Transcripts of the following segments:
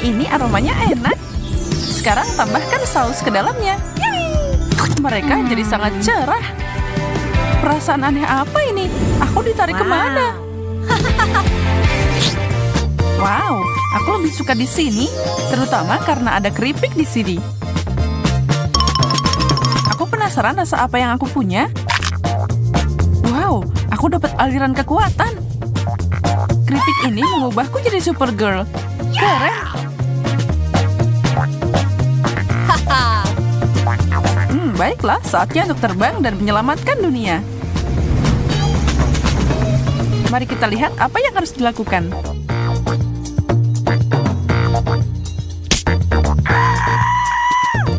ini aromanya enak. Sekarang tambahkan saus ke dalamnya. Mereka jadi sangat cerah. Perasaan aneh apa ini? Aku ditarik kemana? Wow, aku lebih suka di sini, terutama karena ada keripik di sini. Aku penasaran rasa apa yang aku punya. Wow, aku dapat aliran kekuatan. Keripik ini mengubahku jadi Supergirl. Keren. Baiklah, saatnya untuk terbang dan menyelamatkan dunia. Mari kita lihat apa yang harus dilakukan.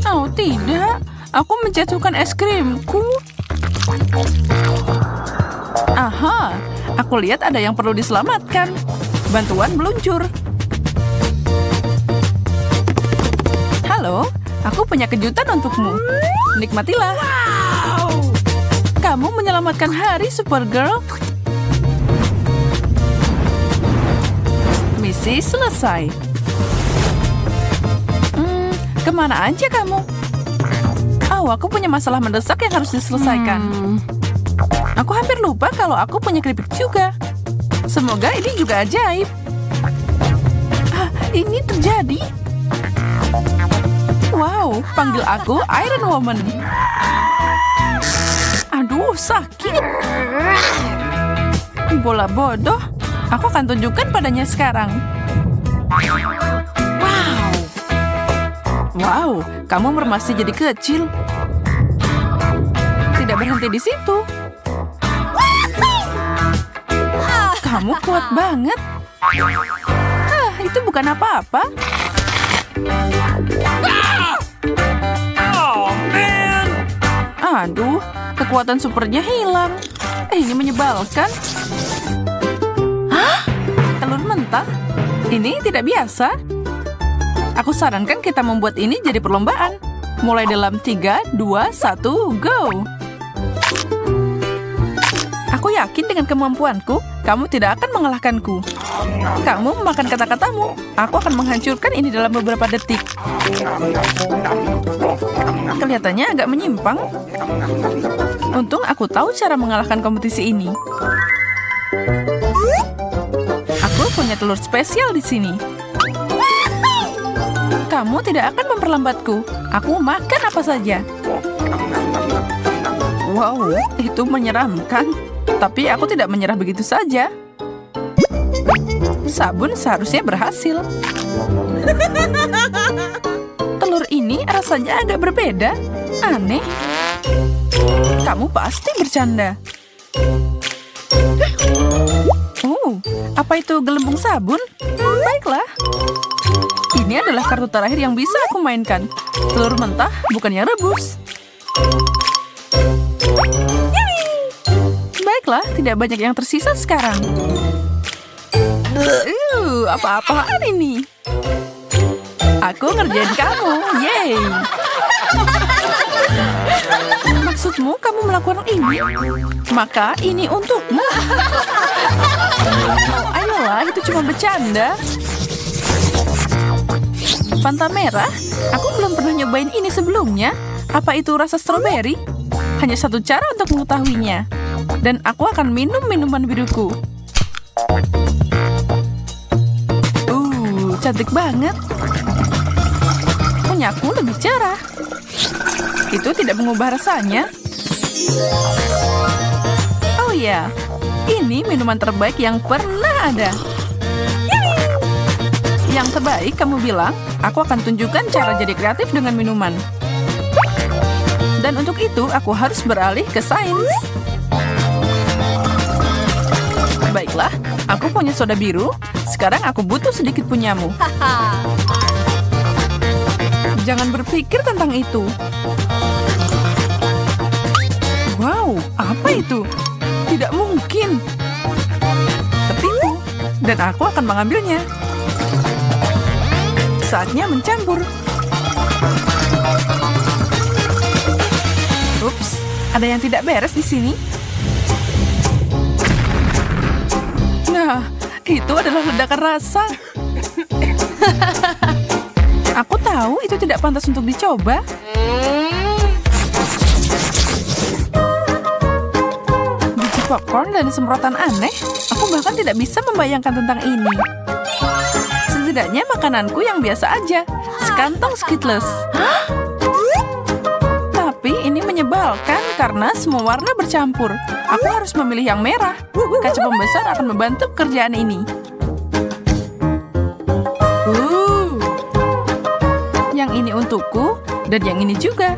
Oh tidak, aku menjatuhkan es krimku. Aha, aku lihat ada yang perlu diselamatkan. Bantuan meluncur. Halo, aku punya kejutan untukmu. Nikmatilah. Kamu menyelamatkan hari, Supergirl. Misi selesai. Kemana aja kamu? Oh, aku punya masalah mendesak yang harus diselesaikan. Aku hampir lupa kalau aku punya keripik juga. Semoga ini juga ajaib. Ini terjadi. Wow, panggil aku Iron Woman. Aduh, sakit. Bola bodoh. Aku akan tunjukkan padanya sekarang. Wow, kamu masih jadi kecil. Tidak berhenti di situ. Kamu kuat banget. Itu bukan apa-apa. Aduh, kekuatan supernya hilang. Ini menyebalkan. Telur mentah? Ini tidak biasa. Aku sarankan kita membuat ini jadi perlombaan. Mulai dalam 3, 2, 1, go! Aku yakin dengan kemampuanku, kamu tidak akan mengalahkanku. Kamu memakan kata-katamu. Aku akan menghancurkan ini dalam beberapa detik. Kelihatannya agak menyimpang. Untung aku tahu cara mengalahkan kompetisi ini. Aku punya telur spesial di sini. Kamu tidak akan memperlambatku. Aku makan apa saja. Wow, itu menyeramkan. Tapi aku tidak menyerah begitu saja. Sabun seharusnya berhasil. Telur ini rasanya agak berbeda. Aneh. Kamu pasti bercanda. Apa itu gelembung sabun? Baiklah. Ini adalah kartu terakhir yang bisa aku mainkan. Telur mentah, bukan yang rebus. Baiklah, tidak banyak yang tersisa sekarang. Apa-apaan ini? Aku ngerjain kamu, yeay. Maksudmu kamu melakukan ini? Maka ini untukmu. Ayolah, itu cuma bercanda. Fanta merah? Aku belum pernah nyobain ini sebelumnya. Apa itu rasa stroberi? Hanya satu cara untuk mengetahuinya. Dan aku akan minum minuman biruku. Cantik banget. Punyaku lebih cerah. Itu tidak mengubah rasanya. Oh ya, ini minuman terbaik yang pernah ada. Yang terbaik kamu bilang, aku akan tunjukkan cara jadi kreatif dengan minuman. Dan untuk itu, aku harus beralih ke sains. Baiklah, aku punya soda biru. Sekarang aku butuh sedikit punyamu. Jangan berpikir tentang itu. Wow, apa itu? Tidak mungkin. Tertipu. Dan aku akan mengambilnya. Saatnya mencampur. Ups, ada yang tidak beres di sini. Nah, itu adalah ledakan rasa. Aku tahu itu tidak pantas untuk dicoba. Biji popcorn dan semprotan aneh. Aku bahkan tidak bisa membayangkan tentang ini. Setidaknya makananku yang biasa aja. Sekantong Skittles. Tapi ini menyebalkan karena semua warna bercampur. Aku harus memilih yang merah. Kaca pembesar akan membantu pekerjaan ini. Yang ini untukku, dan yang ini juga.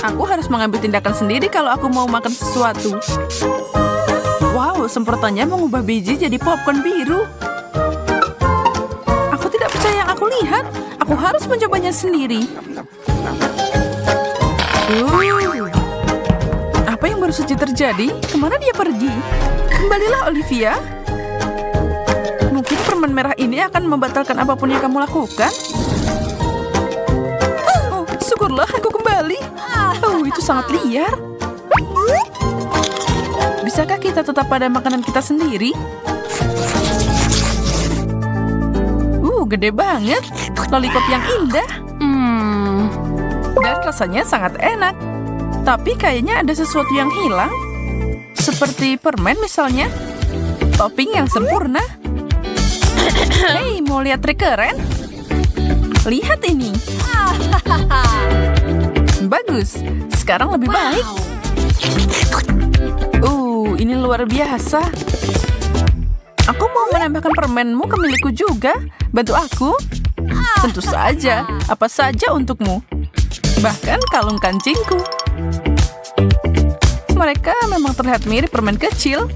Aku harus mengambil tindakan sendiri kalau aku mau makan sesuatu. Wow, semprotannya mengubah biji jadi popcorn biru. Aku tidak percaya yang aku lihat. Aku harus mencobanya sendiri. Apa yang baru saja terjadi? Kemana dia pergi? Kembalilah, Olivia. Mungkin permen merah ini akan membatalkan apapun yang kamu lakukan. Oh, syukurlah aku kembali. Oh, itu sangat liar. Bisakah kita tetap pada makanan kita sendiri? Gede banget. Lollipop yang indah. Dan rasanya sangat enak. Tapi kayaknya ada sesuatu yang hilang. Seperti permen misalnya. Topping yang sempurna. Hei, mau lihat trik keren? Lihat ini. Bagus. Sekarang lebih baik. Ini luar biasa. Aku mau menambahkan permenmu ke milikku juga. Bantu aku? Tentu saja. Apa saja untukmu. Bahkan kalung kancingku. Mereka memang terlihat mirip permen kecil.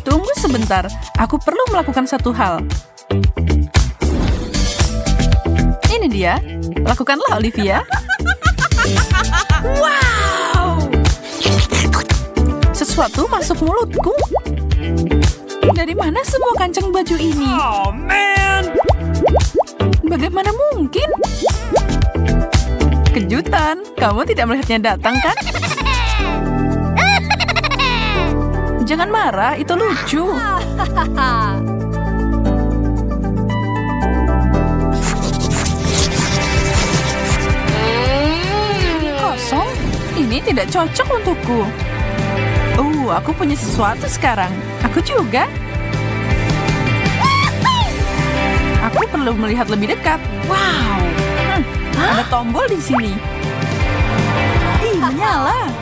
Tunggu sebentar. Aku perlu melakukan satu hal. Ini dia. Lakukanlah, Olivia. Wow! Sesuatu masuk mulutku. Dari mana semua kancing baju ini? Oh, man! Bagaimana mungkin? Kejutan, kamu tidak melihatnya datang, kan? Jangan marah, itu lucu. Ini kosong. Ini tidak cocok untukku. Aku punya sesuatu sekarang. Aku juga. Aku perlu melihat lebih dekat. Wow. Ada tombol di sini. Menyala.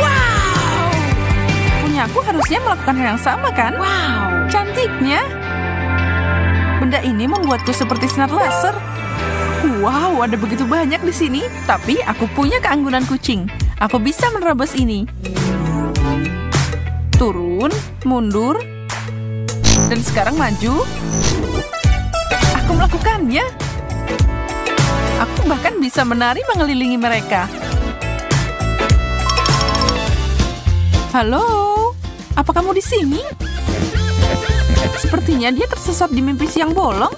Wow. Punya aku harusnya melakukan hal yang sama, kan? Wow. Cantiknya. Benda ini membuatku seperti sinar laser. Wow, ada begitu banyak di sini. Tapi aku punya keanggunan kucing. Aku bisa menerobos ini. Turun, mundur, dan sekarang maju. Aku melakukannya. Aku bahkan bisa menari mengelilingi mereka. Halo, apa kamu di sini? Sepertinya dia tersesat di mimpi siang bolong.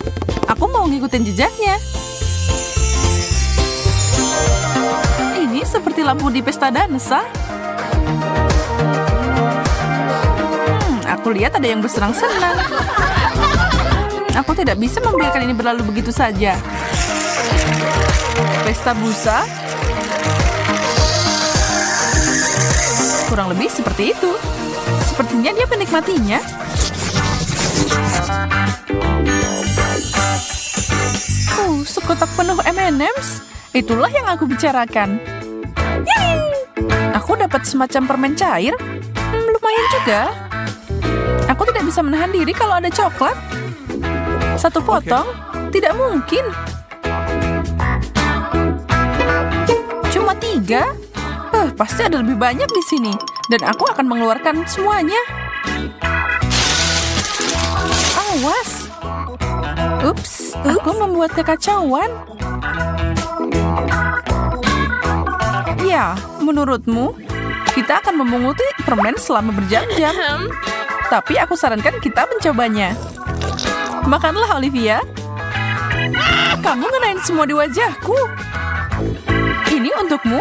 Aku mau ngikutin jejaknya. Ini seperti lampu di pesta dansa. Aku lihat ada yang bersenang-senang. Aku tidak bisa membiarkan ini berlalu begitu saja. Pesta busa. Kurang lebih seperti itu. Sepertinya dia menikmatinya. Sekotak penuh M&M's. Itulah yang aku bicarakan. Aku dapat semacam permen cair. Lumayan juga. Aku tidak bisa menahan diri kalau ada coklat. Satu potong? Tidak mungkin. Cuma 3? Pasti ada lebih banyak di sini. Dan aku akan mengeluarkan semuanya. Awas. Ups, aku membuat kekacauan. Ya, menurutmu, kita akan memunguti permen selama berjam-jam. Tapi aku sarankan kita mencobanya. Makanlah, Olivia. Kamu ngenain semua di wajahku. Ini untukmu.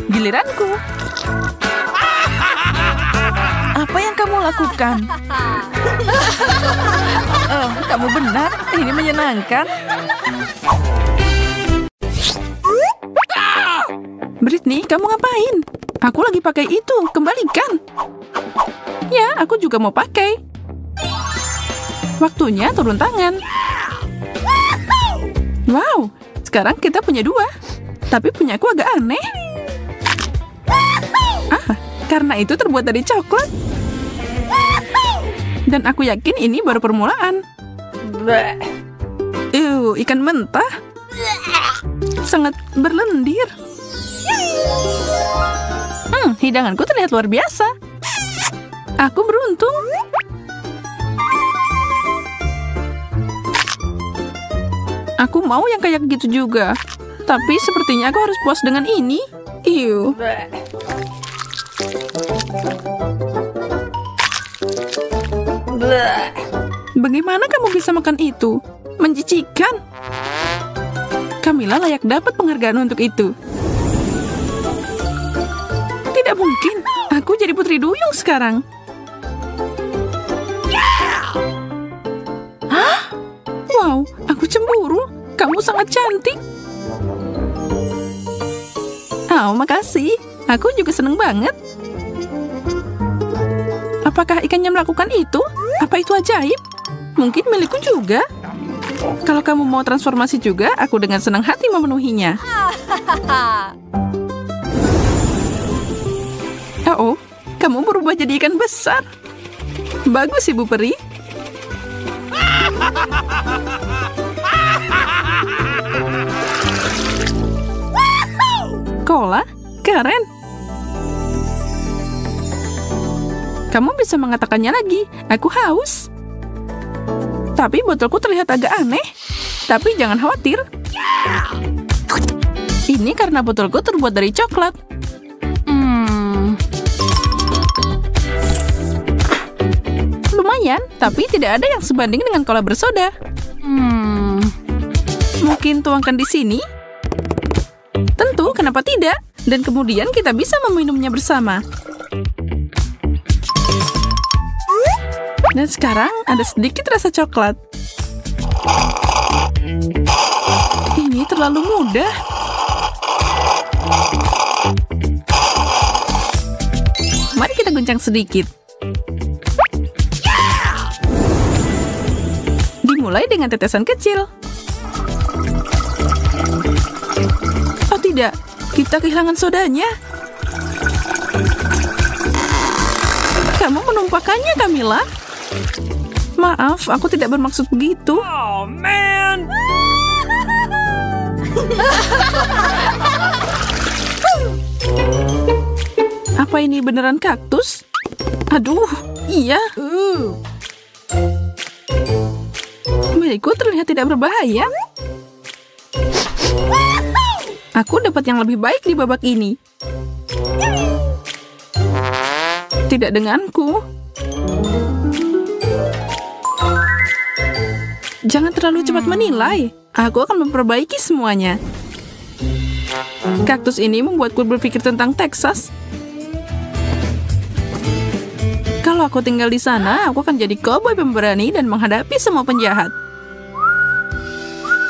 Giliranku. Apa yang kamu lakukan? Oh, kamu benar. Ini menyenangkan. Britney, kamu ngapain? Aku lagi pakai itu. Kembalikan. Ya, aku juga mau pakai. Waktunya turun tangan. Wow, sekarang kita punya 2. Tapi punya aku agak aneh. Karena itu terbuat dari coklat. Dan aku yakin ini baru permulaan. Ikan mentah. Sangat berlendir. Hidanganku terlihat luar biasa. Aku beruntung. Aku mau yang kayak gitu juga. Tapi sepertinya aku harus puas dengan ini. Iu. Bagaimana kamu bisa makan itu? Menjijikan. Camilla layak dapat penghargaan untuk itu. Tidak mungkin. Aku jadi putri duyung sekarang. Hah? Wow, aku cemburu. Kamu sangat cantik. Oh, makasih. Aku juga seneng banget. Apakah ikannya melakukan itu? Apa itu ajaib? Mungkin milikku juga. Kalau kamu mau transformasi juga, aku dengan senang hati memenuhinya. Oh, kamu berubah jadi ikan besar. Bagus, Ibu Peri. Cola? Keren. Kamu bisa mengatakannya lagi. Aku haus. Tapi botolku terlihat agak aneh. Tapi jangan khawatir. Ini karena botolku terbuat dari coklat. Lumayan, tapi tidak ada yang sebanding dengan cola bersoda. Mungkin tuangkan di sini? Tentu, kenapa tidak? Dan kemudian kita bisa meminumnya bersama. Dan sekarang ada sedikit rasa coklat. Ini terlalu mudah. Mari kita guncang sedikit. Dimulai dengan tetesan kecil. Oh tidak, kita kehilangan sodanya. Kamu menumpahkannya, Camilla. Maaf, aku tidak bermaksud begitu. Oh, man! Apa ini beneran kaktus? Aduh, iya. Milikku terlihat tidak berbahaya. Aku dapat yang lebih baik di babak ini. Tidak denganku. Jangan terlalu cepat menilai. Aku akan memperbaiki semuanya. Kaktus ini membuatku berpikir tentang Texas. Kalau aku tinggal di sana, aku akan jadi koboi pemberani dan menghadapi semua penjahat.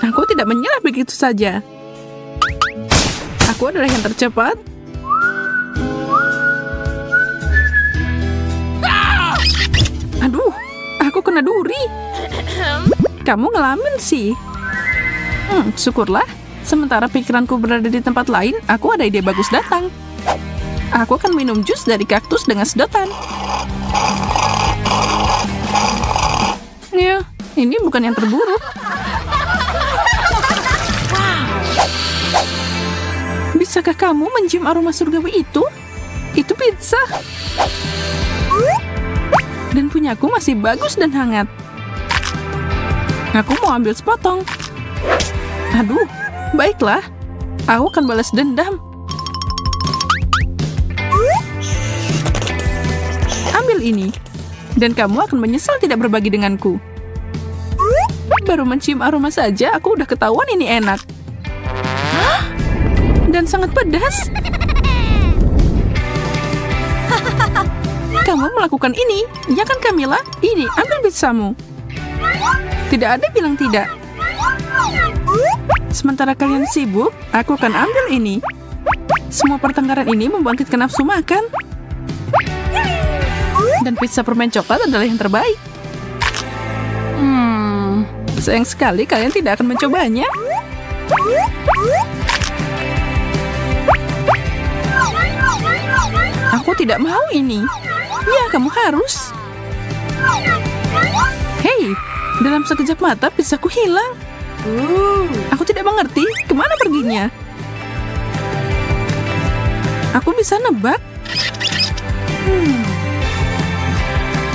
Aku tidak menyerah begitu saja. Aku adalah yang tercepat. Aduh, aku kena duri. Kamu ngelamin sih. Syukurlah. Sementara pikiranku berada di tempat lain, aku ada ide bagus datang. Aku akan minum jus dari kaktus dengan sedotan. Ya, ini bukan yang terburuk. Bisakah kamu mencium aroma surgawi itu? Itu pizza. Dan punyaku masih bagus dan hangat. Aku mau ambil sepotong. Aduh, baiklah. Aku akan balas dendam. Ambil ini. Dan kamu akan menyesal tidak berbagi denganku. Baru mencium aroma saja, aku udah ketahuan ini enak. Dan sangat pedas. Kamu melakukan ini. Ya kan, Camilla? Ini, ambil pizzamu. Tidak ada bilang tidak. Sementara kalian sibuk, aku akan ambil ini. Semua pertengkaran ini membangkitkan nafsu makan. Dan pizza permen coklat adalah yang terbaik. Sayang sekali kalian tidak akan mencobanya. Aku tidak mau ini. Ya, kamu harus. Hei, dalam sekejap mata pizzaku hilang. Aku tidak mengerti kemana perginya. Aku bisa nebak.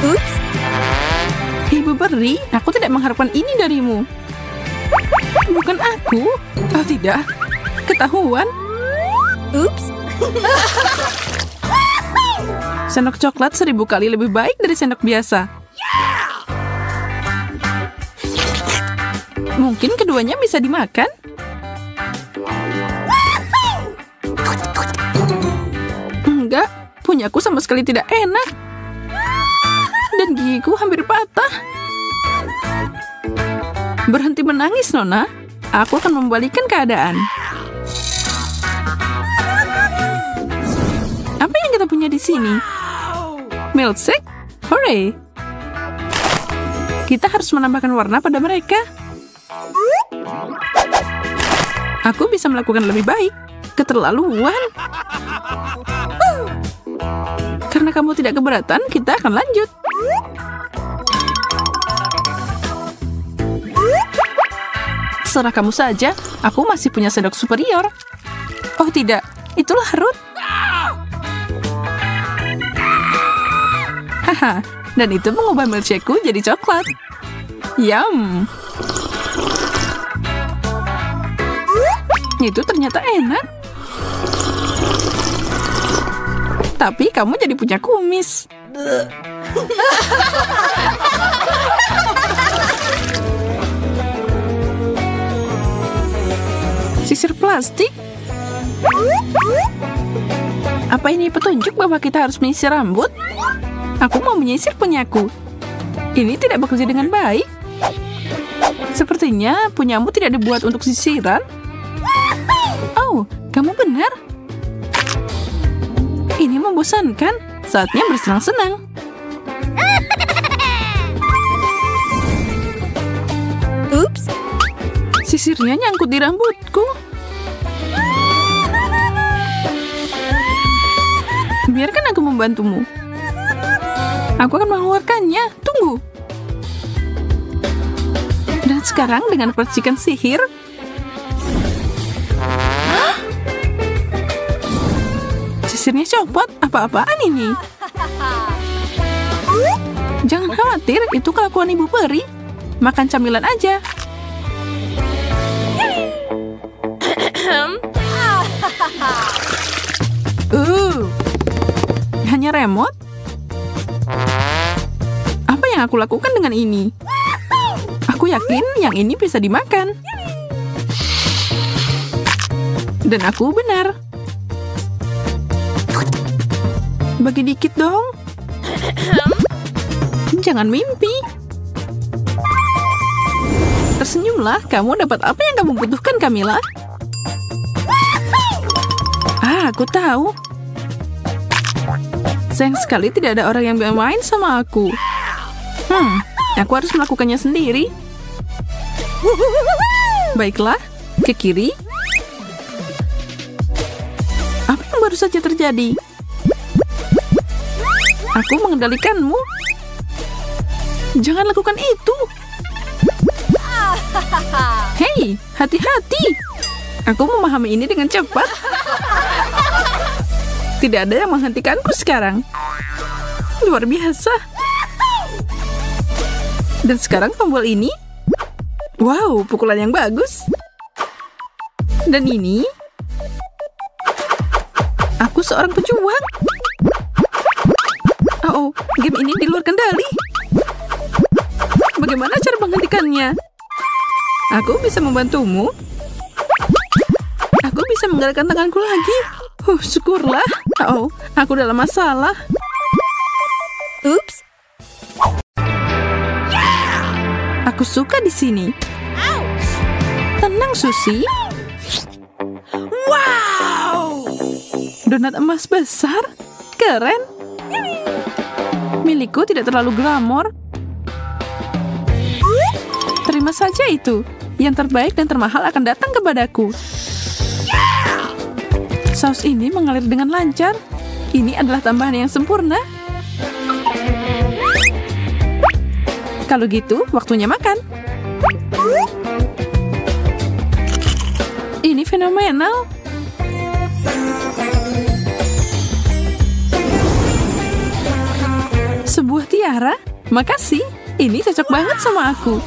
Ups. Ibu peri, aku tidak mengharapkan ini darimu. Bukan aku. Oh tidak, ketahuan. Ups. Sendok coklat 1000 kali lebih baik dari sendok biasa. Mungkin keduanya bisa dimakan. Enggak, punyaku sama sekali tidak enak. Dan gigiku hampir patah. Berhenti menangis, Nona. Aku akan membalikkan keadaan. Apa yang kita punya di sini? Milkshake? Hooray! Kita harus menambahkan warna pada mereka. Aku bisa melakukan lebih baik. Keterlaluan. Karena kamu tidak keberatan, kita akan lanjut. Serah kamu saja, aku masih punya sendok superior. Oh tidak, itulah Ruth. Haha, dan itu mengubah milkshakeku jadi coklat. Yum. Itu ternyata enak. Tapi kamu jadi punya kumis. Sisir plastik? Apa ini petunjuk bahwa kita harus menyisir rambut? Aku mau menyisir punyaku. Ini tidak bekerja dengan baik. Sepertinya punyamu tidak dibuat untuk sisiran. Oh, kamu benar. Ini membosankan. Saatnya bersenang-senang. Ups. Sisirnya nyangkut di rambutku. Biarkan aku membantumu. Aku akan mengeluarkannya. Tunggu. Dan sekarang dengan percikan sihir. Sisirnya copot. Apa-apaan ini? Jangan khawatir, itu kelakuan ibu peri. Makan camilan aja. Hanya remote? Apa yang aku lakukan dengan ini? Aku yakin yang ini bisa dimakan. Dan aku benar. Bagi dikit dong. Jangan mimpi. Tersenyumlah, kamu dapat apa yang kamu butuhkan, Camilla. Aku tahu. Sayang sekali tidak ada orang yang bermain sama aku. Aku harus melakukannya sendiri. Baiklah, ke kiri. Apa yang baru saja terjadi? Aku mengendalikanmu. Jangan lakukan itu. Hei, hati-hati. Aku memahami ini dengan cepat. Tidak ada yang menghentikanku sekarang. Luar biasa. Dan sekarang tombol ini. Wow, pukulan yang bagus. Dan ini. Aku seorang pejuang. Oh, game ini di luar kendali. Bagaimana cara menghentikannya? Aku bisa membantumu. Aku bisa menggerakkan tanganku lagi. Syukurlah. Oh, aku dalam masalah. Ups. Aku suka di sini. Tenang, Susi. Wow. Donat emas besar. Keren. Milikku tidak terlalu glamor. Terima saja itu. Yang terbaik dan termahal akan datang kepadaku. Saus ini mengalir dengan lancar. Ini adalah tambahan yang sempurna. Kalau gitu, waktunya makan. Ini fenomenal. Sebuah tiara? Makasih. Ini cocok banget sama aku.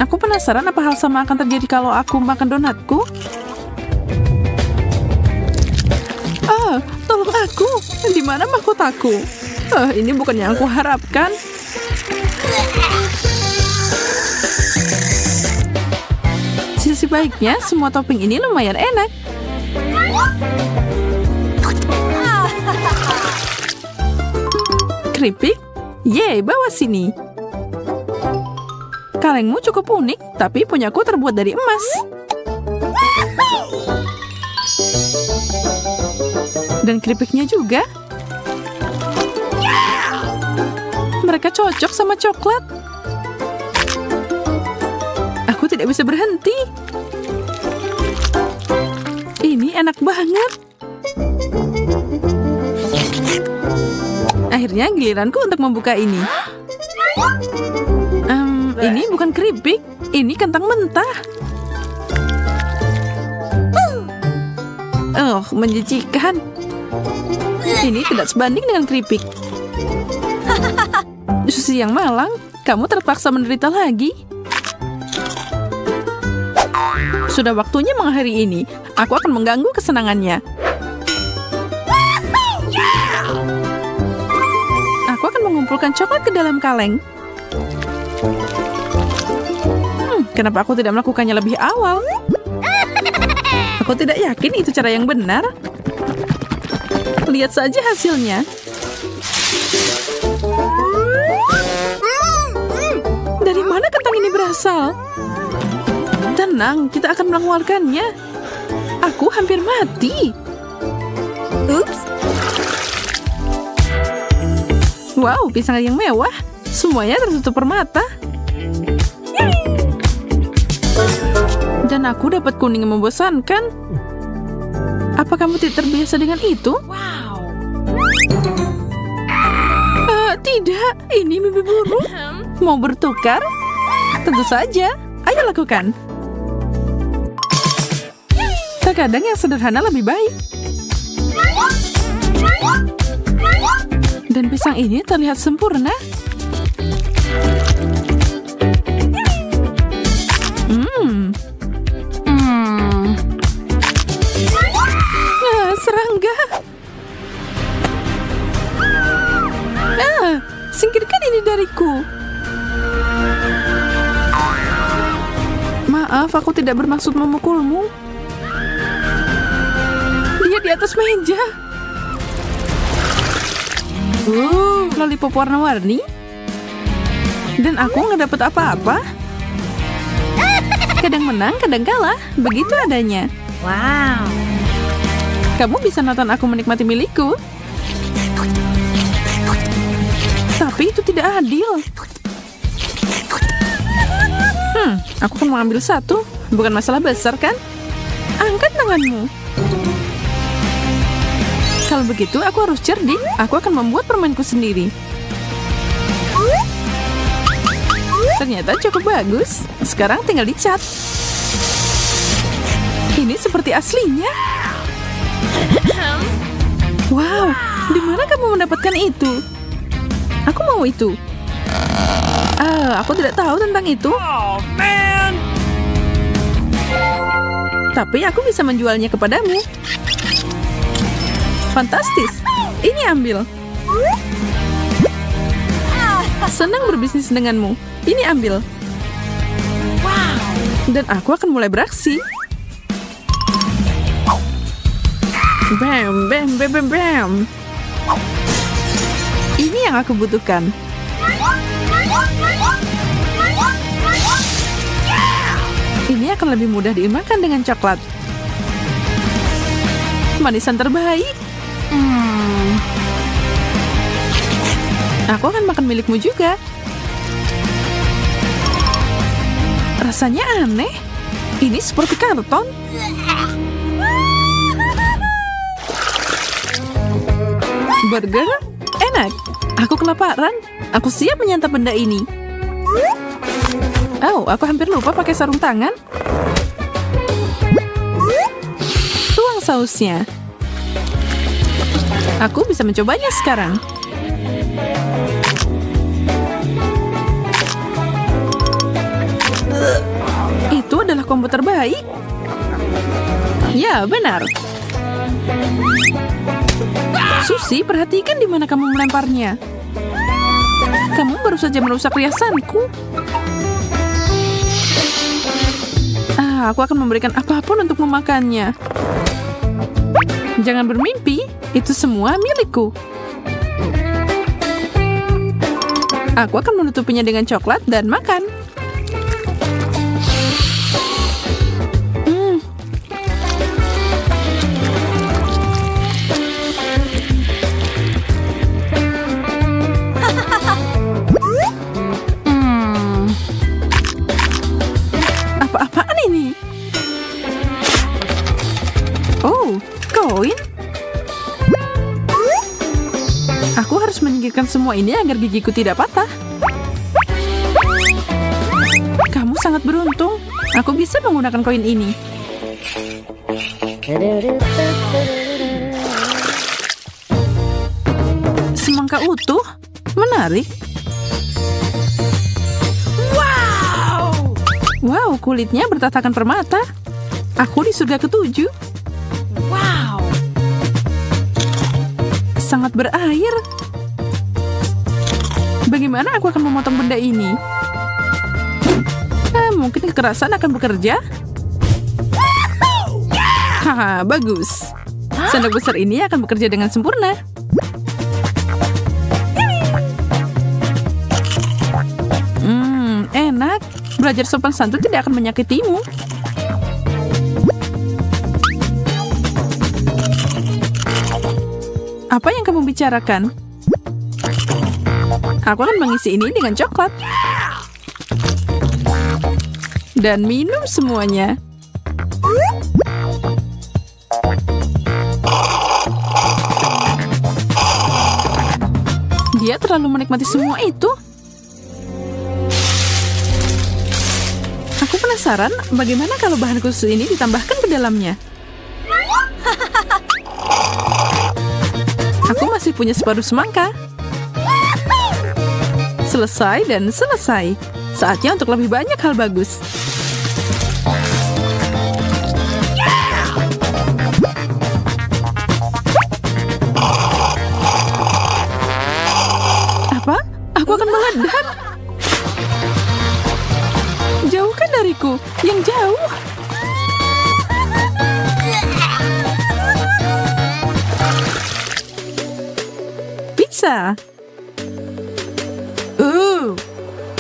Aku penasaran apa hal sama akan terjadi kalau aku makan donatku. Tolong aku. Di mana mahkotaku? Ini bukan yang aku harapkan. Sisi baiknya, semua topping ini lumayan enak. Keripik? Yeay, bawa sini. Kalengmu cukup unik, tapi punyaku terbuat dari emas. Dan keripiknya juga. Mereka cocok sama coklat. Aku tidak bisa berhenti. Ini enak banget. Akhirnya giliranku untuk membuka ini. Ini bukan keripik. Ini kentang mentah. Menjijikan. Ini tidak sebanding dengan keripik. Susi yang malang, kamu terpaksa menderita lagi. Sudah waktunya mengakhiri ini. Aku akan mengganggu kesenangannya. Aku akan mengumpulkan coklat ke dalam kaleng. Kenapa aku tidak melakukannya lebih awal? Aku tidak yakin itu cara yang benar. Lihat saja hasilnya. Dari mana kentang ini berasal? Tenang, kita akan mengeluarkannya. Aku hampir mati. Ups. Wow, pisang yang mewah. Semuanya tertutup permata. Dan aku dapat kuning yang membosankan. Apa kamu tidak terbiasa dengan itu? Wow. Tidak, ini mimpi buruk. Mau bertukar? Tentu saja. Ayo lakukan. Terkadang yang sederhana lebih baik. Dan pisang ini terlihat sempurna. Serangga. Singkirkan ini dariku. Maaf, aku tidak bermaksud memukulmu. Dia di atas meja. Lollipop warna-warni. Dan aku nggak dapat apa-apa. Kadang menang, kadang kalah. Begitu adanya. Wow. Kamu bisa nonton aku menikmati milikku. Tapi itu tidak adil. Aku akan mengambil satu. Bukan masalah besar, kan? Angkat tanganmu. Kalau begitu, aku harus cerdik. Aku akan membuat permainku sendiri. Ternyata cukup bagus. Sekarang tinggal dicat. Ini seperti aslinya. Wow, di mana kamu mendapatkan itu? Aku mau itu. Aku tidak tahu tentang itu. Oh, man. Tapi aku bisa menjualnya kepadamu. Fantastis. Ini ambil. Senang berbisnis denganmu. Ini ambil. Dan aku akan mulai beraksi. Bam, bam, bam, bam, bam. Ini yang aku butuhkan. Ini akan lebih mudah dimakan dengan coklat. Manisan terbaik. Aku akan makan milikmu juga. Rasanya aneh. Ini seperti karton. Burger? Enak. Aku kelaparan. Aku siap menyantap benda ini. Oh, aku hampir lupa pakai sarung tangan. Tuang sausnya. Aku bisa mencobanya sekarang. Itu adalah combo terbaik. Ya, benar. Susi, perhatikan di mana kamu melemparnya. Kamu baru saja merusak riasanku. Aku akan memberikan apapun untuk memakannya. Jangan bermimpi, itu semua milikku. Aku akan menutupinya dengan coklat dan makan. Apa-apaan ini? Oh, koin. Aku harus menyingkirkan semua ini agar gigiku tidak patah. Kamu sangat beruntung. Aku bisa menggunakan koin ini. Semangka utuh? Menarik. Wow, kulitnya bertatakan permata. Aku di surga ke-7. Wow. Sangat berair. Bagaimana aku akan memotong benda ini? Mungkin kekerasan akan bekerja. Haha, bagus. Sendok besar ini akan bekerja dengan sempurna. Enak. Belajar sopan santun tidak akan menyakitimu. Apa yang kamu bicarakan? Aku akan mengisi ini dengan coklat. Dan minum semuanya. Dia terlalu menikmati semua itu. Aku penasaran bagaimana kalau bahan khusus ini ditambahkan ke dalamnya. Aku masih punya separuh semangka. Selesai dan selesai. Saatnya untuk lebih banyak hal bagus. Apa? Aku akan meledak. Jauhkan dariku, yang jauh. Pizza.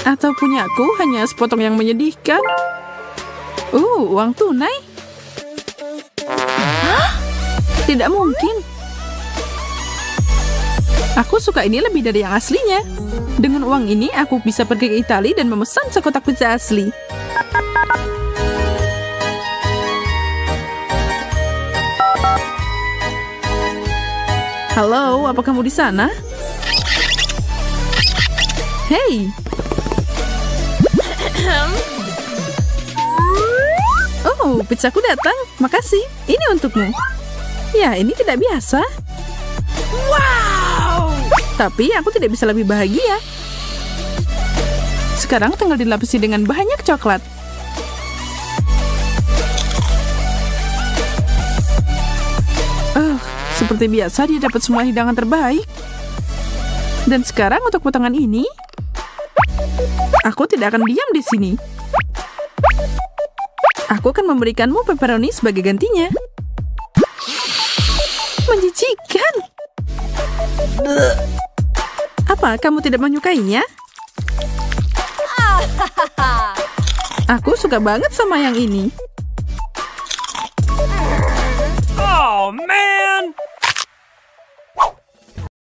Atau punyaku hanya sepotong yang menyedihkan. Uang tunai. Hah? Tidak mungkin. Aku suka ini lebih dari yang aslinya. Dengan uang ini, aku bisa pergi ke Italia dan memesan sekotak pizza asli. Halo, apa kamu di sana? Hei. Oh, pizzaku datang. Makasih. Ini untukmu. Ya, ini tidak biasa. Wow. Tapi aku tidak bisa lebih bahagia. Sekarang tinggal dilapisi dengan banyak coklat. Seperti biasa dia dapat semua hidangan terbaik. Dan sekarang untuk potongan ini, aku tidak akan diam di sini. Aku akan memberikanmu pepperoni sebagai gantinya. Menjijikan. Apa, kamu tidak menyukainya? Aku suka banget sama yang ini. Oh man!